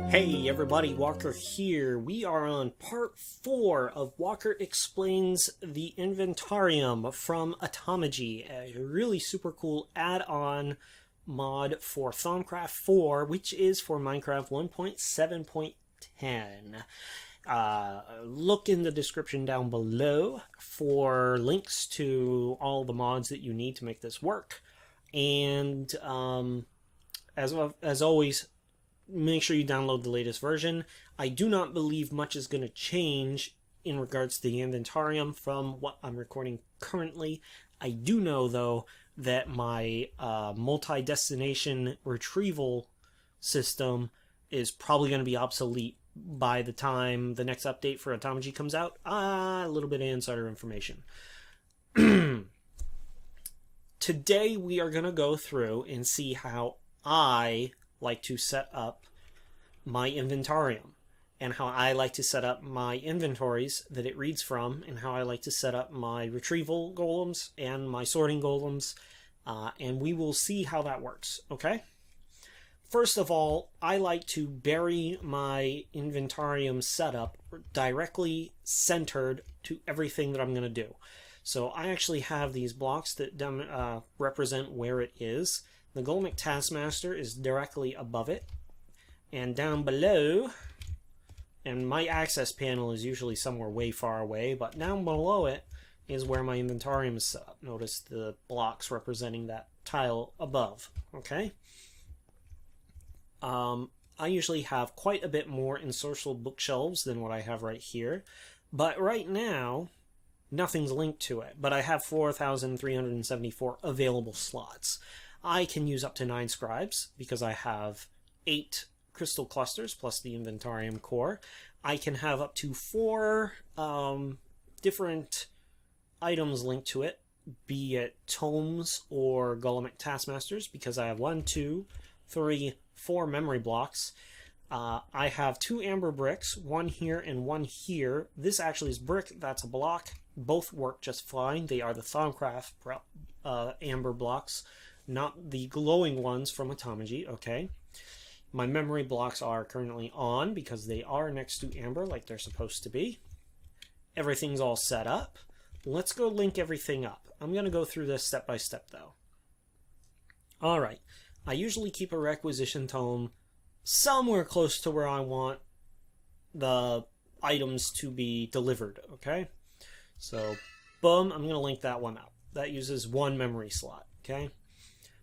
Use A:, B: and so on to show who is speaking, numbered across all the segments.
A: Hey everybody, Walker here. We are on part 4 of Walker Explains the Inventarium from Automagy, a really super cool add-on mod for Thaumcraft 4, which is for Minecraft 1.7.10. Look in the description down below for links to all the mods that you need to make this work. And as always, make sure you download the latest version. I do not believe much is going to change in regards to the Inventarium from what I'm recording currently. I do know, though, that my multi-destination retrieval system is probably going to be obsolete by the time the next update for Automagy comes out. A little bit of insider information. Today we are going to go through and see how I like to set up my Inventarium, and how I like to set up my inventories that it reads from, and how I like to set up my retrieval golems and my sorting golems, and we will see how that works, okay? First of all, I like to bury my Inventarium setup directly centered to everything that I'm going to do. So I actually have these blocks that represent where it is. The Golem Taskmaster is directly above it, and down below, and my access panel is usually somewhere way far away, but down below it is where my Inventarium is set up. Notice the blocks representing that tile above, okay? I usually have quite a bit more in social bookshelves than what I have right here, but right now, nothing's linked to it, but I have 4,374 available slots. I can use up to 9 scribes because I have 8 crystal clusters plus the Inventarium core. I can have up to 4 different items linked to it, be it tomes or Golem Taskmasters, because I have 1, 2, 3, 4 memory blocks. I have 2 amber bricks, 1 here and 1 here. This actually is brick, that's a block. Both work just fine. They are the Thaumcraft amber blocks, not the glowing ones from Automagy, okay? My memory blocks are currently on because they are next to amber like they're supposed to be. Everything's all set up. Let's go link everything up. I'm going to go through this step by step, though. Alright, I usually keep a requisition tome somewhere close to where I want the items to be delivered, okay? So, boom, I'm going to link that one up. That uses 1 memory slot, okay?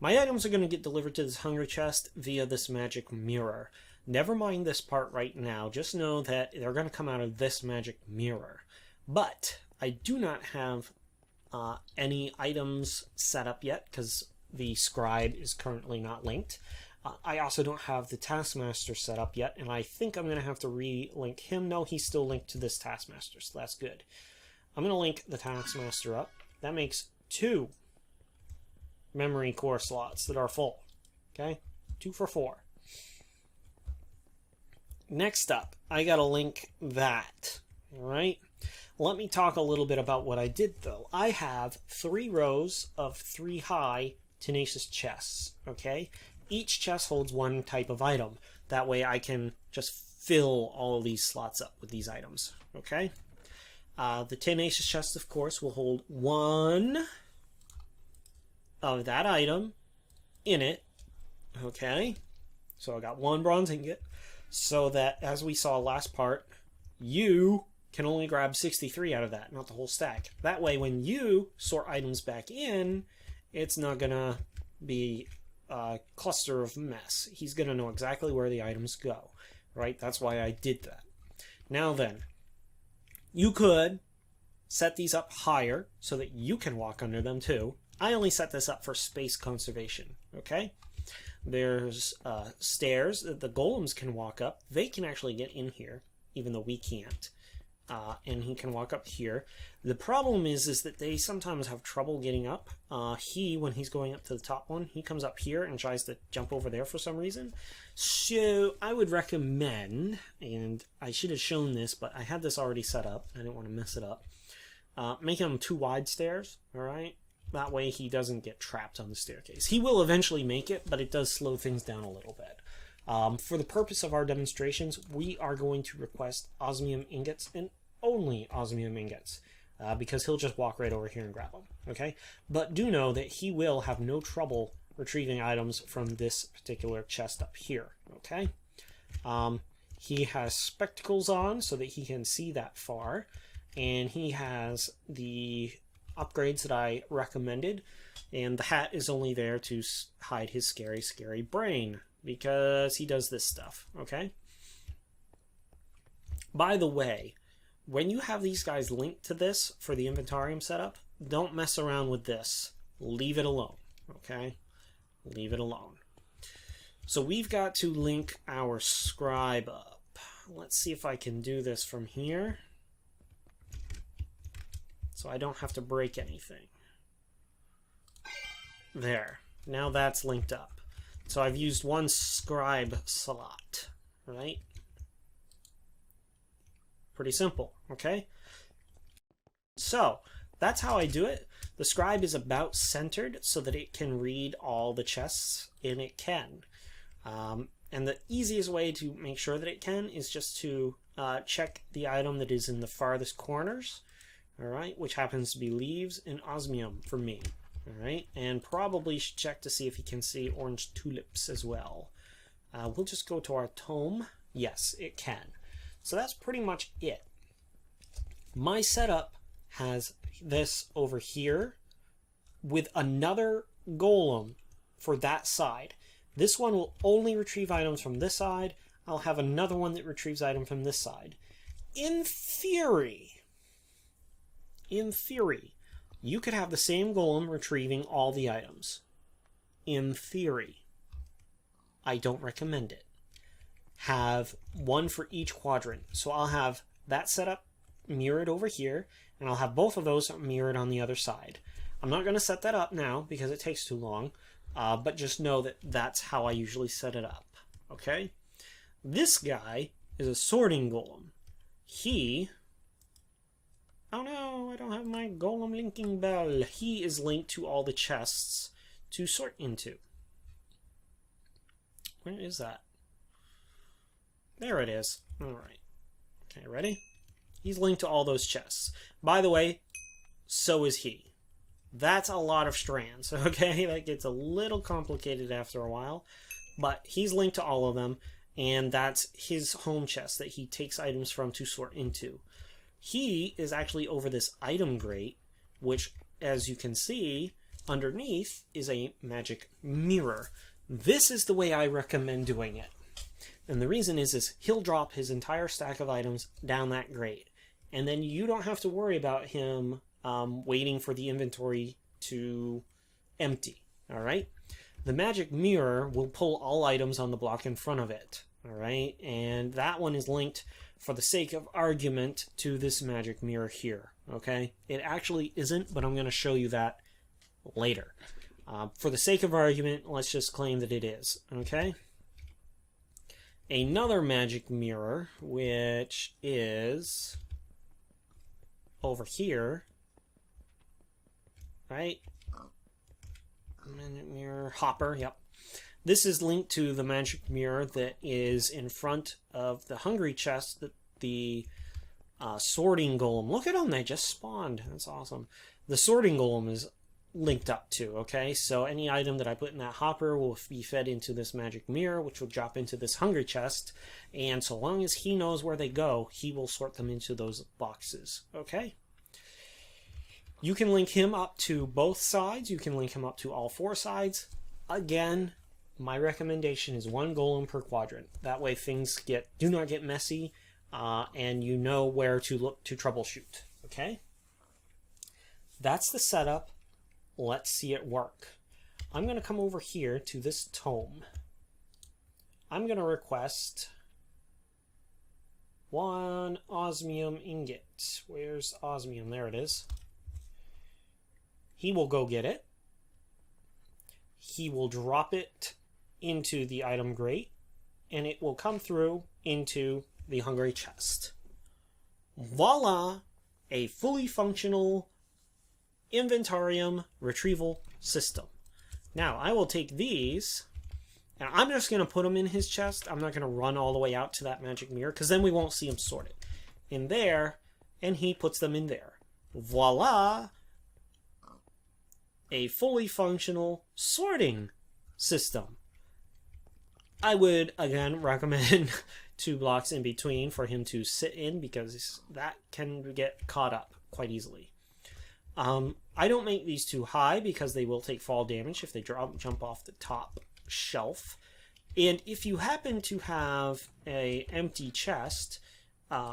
A: My items are going to get delivered to this hungry chest via this magic mirror. Never mind this part right now. Just know that they're going to come out of this magic mirror. But I do not have any items set up yet because the scribe is currently not linked. I also don't have the Taskmaster set up yet, and I think I'm going to have to re-link him. No, he's still linked to this Taskmaster, so that's good. I'm going to link the Taskmaster up. That makes 2 memory core slots that are full. Okay? 2 for 4. Next up, I gotta link that. Alright? Let me talk a little bit about what I did, though. I have 3 rows of 3 high tenacious chests. Okay? Each chest holds 1 type of item. That way I can just fill all of these slots up with these items. Okay? The tenacious chest, of course, will hold 1 of that item in it. Okay, so I got 1 bronze ingot, so that, as we saw last part, you can only grab 63 out of that, not the whole stack. That way, when you sort items back in, it's not gonna be a cluster of mess. He's gonna know exactly where the items go, right? That's why I did that. Now then, you could set these up higher so that you can walk under them too. I only set this up for space conservation, okay? There's stairs that the golems can walk up. They can actually get in here, even though we can't. And he can walk up here. The problem is that they sometimes have trouble getting up. When he's going up to the top one, he comes up here and tries to jump over there for some reason. So I would recommend, and I should have shown this, but I had this already set up. I didn't want to mess it up. Make them 2 wide stairs, alright? That way he doesn't get trapped on the staircase. He will eventually make it, but it does slow things down a little bit. For the purpose of our demonstrations, we are going to request osmium ingots and only osmium ingots, because he'll just walk right over here and grab them, okay? But do know that he will have no trouble retrieving items from this particular chest up here, okay? He has spectacles on so that he can see that far, and he has the upgrades that I recommended, and the hat is only there to hide his scary, scary brain, because he does this stuff, okay? By the way, when you have these guys linked to this for the Inventarium setup, don't mess around with this. Leave it alone, okay? Leave it alone. So we've got to link our scribe up. Let's see if I can do this from here, so I don't have to break anything. There. Now that's linked up. So I've used one scribe slot, right? Pretty simple, okay? So that's how I do it. The scribe is about centered so that it can read all the chests, and it can. And the easiest way to make sure that it can is just to check the item that is in the farthest corners, all right, which happens to be leaves and osmium for me, all right, and probably should check to see if you can see orange tulips as well. We'll just go to our tome. Yes, it can. So that's pretty much it. My setup has this over here with another golem for that side. This one will only retrieve items from this side. I'll have another one that retrieves items from this side. In theory, you could have the same golem retrieving all the items. In theory. I don't recommend it. Have one for each quadrant. So I'll have that setup mirrored over here, and I'll have both of those mirrored on the other side. I'm not going to set that up now because it takes too long, but just know that that's how I usually set it up. Okay? This guy is a sorting golem. Oh no, I don't have my golem linking bell. He is linked to all the chests to sort into. Where is that? There it is. Alright. Okay, ready? He's linked to all those chests. By the way, so is he. That's a lot of strands, okay? That gets a little complicated after a while. But he's linked to all of them, and that's his home chest that he takes items from to sort into. He is actually over this item grate, which, as you can see, underneath is a magic mirror. This is the way I recommend doing it. And the reason is he'll drop his entire stack of items down that grate. And then you don't have to worry about him waiting for the inventory to empty. All right? The magic mirror will pull all items on the block in front of it. All right? And that one is linked, for the sake of argument, to this magic mirror here. Okay? It actually isn't, but I'm going to show you that later. For the sake of argument, let's just claim that it is. Okay? Another magic mirror, which is over here, right? Magic mirror hopper, yep. This is linked to the magic mirror that is in front of the hungry chest that the sorting golem. Look at them, they just spawned. That's awesome. The sorting golem is linked up to, okay? So any item that I put in that hopper will be fed into this magic mirror, which will drop into this hungry chest, and so long as he knows where they go, he will sort them into those boxes, okay? You can link him up to both sides. You can link him up to all four sides. Again, my recommendation is one golem per quadrant. That way things do not get messy, and you know where to look to troubleshoot, okay? That's the setup. Let's see it work. I'm going to come over here to this tome. I'm going to request one osmium ingot. Where's osmium? There it is. He will go get it. He will drop it into the item grate, and it will come through into the hungry chest. Voila! A fully functional Inventarium retrieval system. Now, I will take these And I'm just going to put them in his chest. I'm not going to run all the way out to that magic mirror, because then we won't see him sorted. In there, and he puts them in there. Voila! A fully functional sorting system. I would, again, recommend 2 blocks in between for him to sit in, because that can get caught up quite easily. I don't make these too high because they will take fall damage if they jump off the top shelf. And if you happen to have an empty chest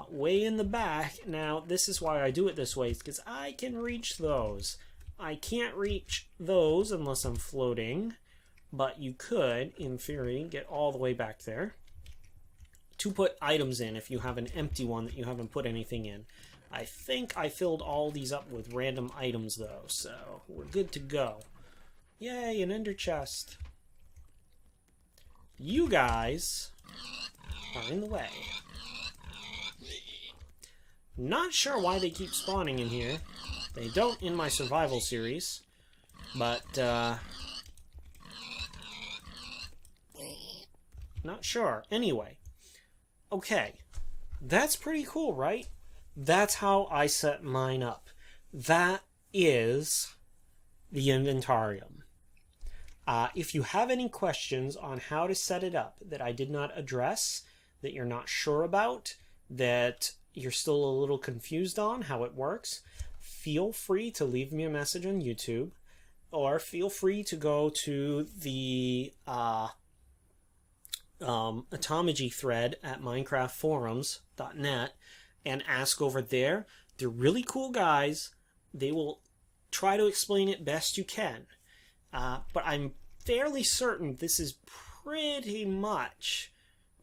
A: way in the back, now this is why I do it this way, because I can reach those. I can't reach those unless I'm floating, but you could, in theory, get all the way back there to put items in if you have an empty one that you haven't put anything in. I think I filled all these up with random items, though, so we're good to go. Yay, an ender chest. You guys are in the way. Not sure why they keep spawning in here. They don't in my survival series, but not sure. Anyway, okay, that's pretty cool, right? That's how I set mine up. That is the Inventarium. If you have any questions on how to set it up that I did not address, that you're not sure about, that you're still a little confused on how it works, feel free to leave me a message on YouTube, or feel free to go to the Automagy thread at minecraftforums.net and ask over there. They're really cool guys. They will try to explain it best you can. But I'm fairly certain this is pretty much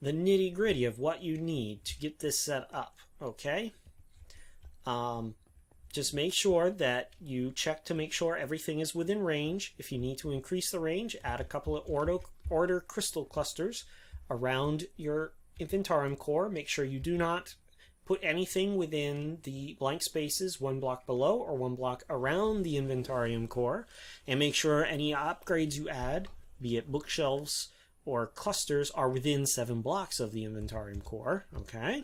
A: the nitty-gritty of what you need to get this set up, okay? Just make sure that you check to make sure everything is within range. If you need to increase the range, add a couple of order crystal clusters around your Inventarium core. Make sure you do not put anything within the blank spaces 1 block below or 1 block around the Inventarium core. And make sure any upgrades you add, be it bookshelves or clusters, are within 7 blocks of the Inventarium core. Okay?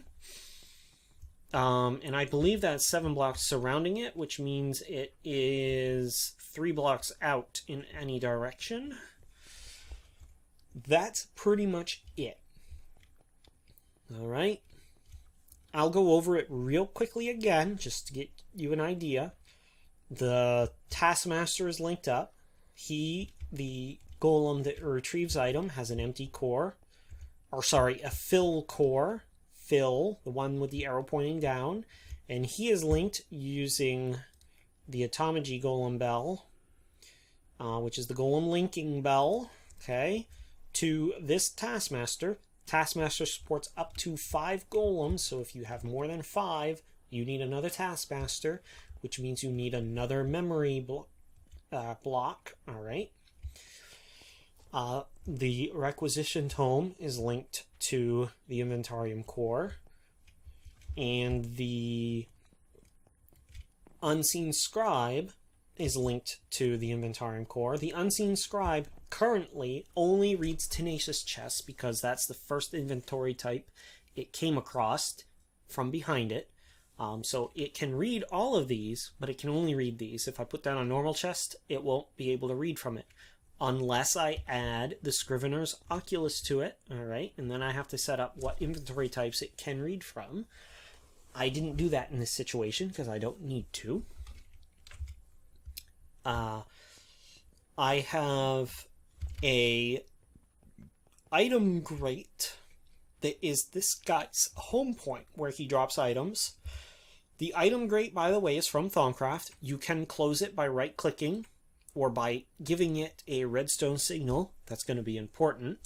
A: And I believe that's 7 blocks surrounding it, which means it is 3 blocks out in any direction. That's pretty much it. Alright? I'll go over it real quickly again, just to get you an idea. The Taskmaster is linked up. The Golem that retrieves item, has an empty core. Or sorry, a fill core. Fill, the one with the arrow pointing down. And he is linked using the Automagy Golem bell, which is the Golem linking bell, okay, to this Taskmaster. Taskmaster supports up to 5 golems, so if you have more than 5, you need another Taskmaster, which means you need another memory block. Alright. The Requisition Tome is linked to the Inventarium core, and the Unseen Scribe is linked to the Inventarium core. The Unseen Scribe currently only reads Tenacious Chests because that's the first inventory type it came across from behind it. So it can read all of these, but it can only read these. If I put down a normal chest, it won't be able to read from it unless I add the Scrivener's Oculus to it. Alright, and then I have to set up what inventory types it can read from. I didn't do that in this situation because I don't need to. I have a item grate that is this guy's home point where he drops items. The item grate, by the way, is from Thaumcraft. You can close it by right-clicking or by giving it a redstone signal. That's going to be important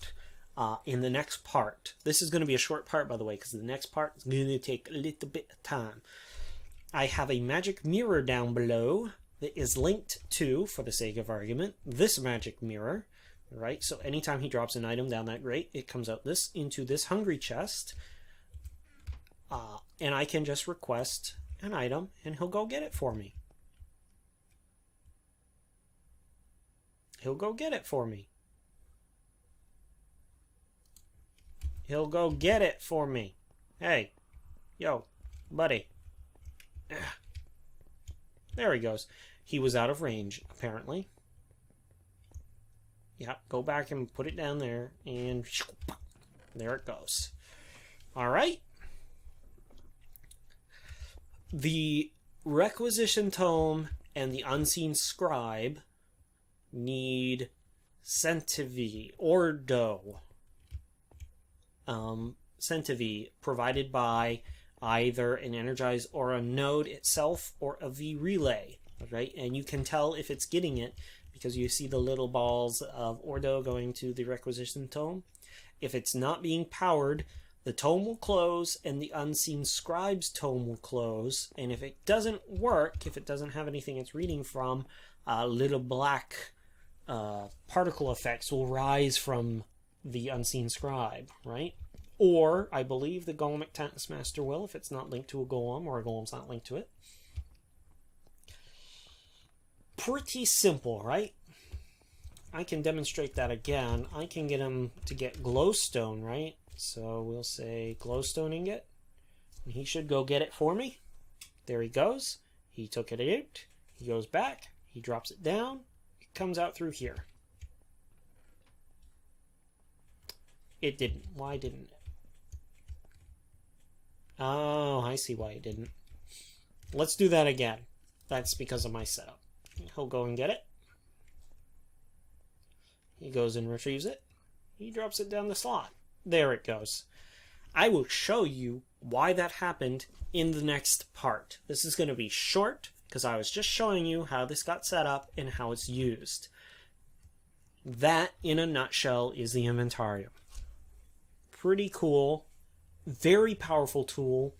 A: in the next part. This is going to be a short part, by the way, because the next part is going to take a little bit of time. I have a magic mirror down below that is linked to, for the sake of argument, this magic mirror. Right, so anytime he drops an item down that grate, it comes out into this hungry chest, and I can just request an item, and he'll go get it for me. He'll go get it for me. He'll go get it for me. Hey. Yo, buddy. There he goes. He was out of range, apparently. Yeah, go back and put it down there, and there it goes. All right. The Requisition Tome and the Unseen Scribe need Centivi, Ordo. Centivi, provided by either an Energize or a node itself or a V relay, right? And you can tell if it's getting it because you see the little balls of Ordo going to the Requisition Tome. If it's not being powered, the tome will close and the Unseen Scribe's tome will close. And if it doesn't work, if it doesn't have anything it's reading from, little black particle effects will rise from the Unseen Scribe, right? Or, I believe the Golem Taskmaster will, if it's not linked to a Golem, or a Golem's not linked to it. Pretty simple, right? I can demonstrate that again. I can get him to get glowstone, right? So we'll say glowstone ingot. And he should go get it for me. There he goes. He took it out. He goes back. He drops it down. It comes out through here. It didn't. Why didn't it? Oh, I see why it didn't. Let's do that again. That's because of my setup. He'll go and get it. He goes and retrieves it. He drops it down the slot. There it goes. I will show you why that happened in the next part. This is going to be short because I was just showing you how this got set up and how it's used. That, in a nutshell, is the Inventarium. Pretty cool. Very powerful tool.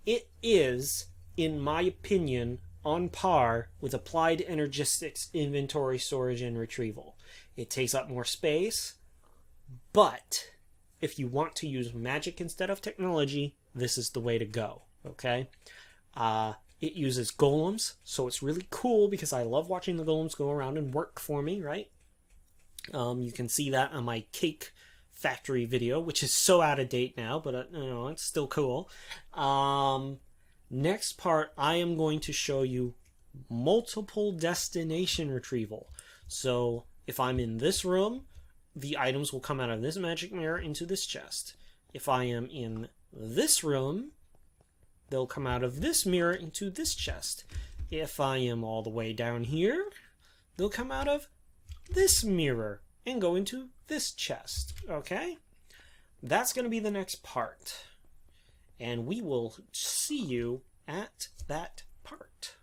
A: It is, in my opinion, on par with applied energistics inventory, storage, and retrieval. It takes up more space, but if you want to use magic instead of technology, this is the way to go, okay? It uses golems, so it's really cool because I love watching the golems go around and work for me, right? You can see that on my cake factory video, which is so out of date now, but you know, it's still cool. Next part, I am going to show you multiple destination retrieval. So if I'm in this room, the items will come out of this magic mirror into this chest. If I am in this room, they'll come out of this mirror into this chest. If I am all the way down here, they'll come out of this mirror and go into this chest, okay? That's going to be the next part. And we will see you at that part.